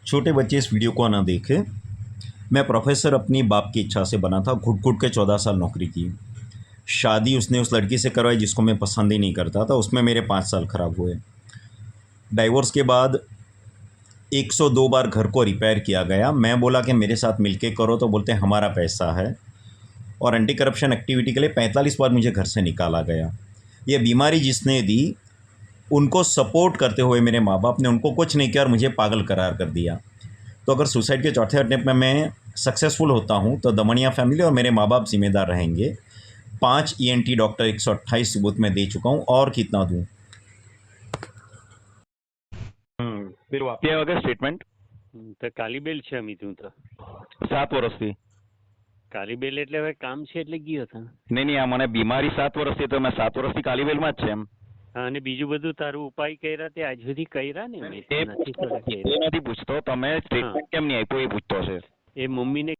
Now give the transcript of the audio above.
छोटे बच्चे इस वीडियो को ना देखें। मैं प्रोफेसर अपनी बाप की इच्छा से बना था, घुट घुट के 14 साल नौकरी की। शादी उसने उस लड़की से करवाई जिसको मैं पसंद ही नहीं करता था, उसमें मेरे 5 साल ख़राब हुए। डाइवोर्स के बाद 102 बार घर को रिपेयर किया गया। मैं बोला कि मेरे साथ मिलके करो, तो बोलते हमारा पैसा है। और एंटी करप्शन एक्टिविटी के लिए 45 बार मुझे घर से निकाला गया। ये बीमारी जिसने दी, उनको सपोर्ट करते हुए मेरे माँ बाप ने उनको कुछ नहीं किया और मुझे पागल करार कर दिया। तो अगर सुसाइड के चौथे अटेम्प्ट में मैं सक्सेसफुल होता हूँ तो दमनिया फैमिली और मेरे माँ बाप जिम्मेदार रहेंगे। 5 ENT डॉक्टर 128 सबूत में दे चुका हूँ, और कितना दूँ? પેલું આપ્યા વગર સ્ટેટમેન્ટ તો કાલીબેલ છે અમિતું તો 7 વર્ષથી. કાલીબેલ એટલે હવે કામ છે એટલે ગયો હતા. નહીં આ મને બીમારી 7 વર્ષથી, તો મેં 7 વર્ષથી કાલીબેલમાં જ છે એમ. હા, અને બીજું બધું તારું ઉપાય કર્યા તે આજ સુધી કર્યા ને મેં એ નથી કર્યા. નથી પૂછતો, તમે સ્ટેટમેન્ટ કેમ નહીં આપ્યો એ પૂછતો છે. એ મમ્મીને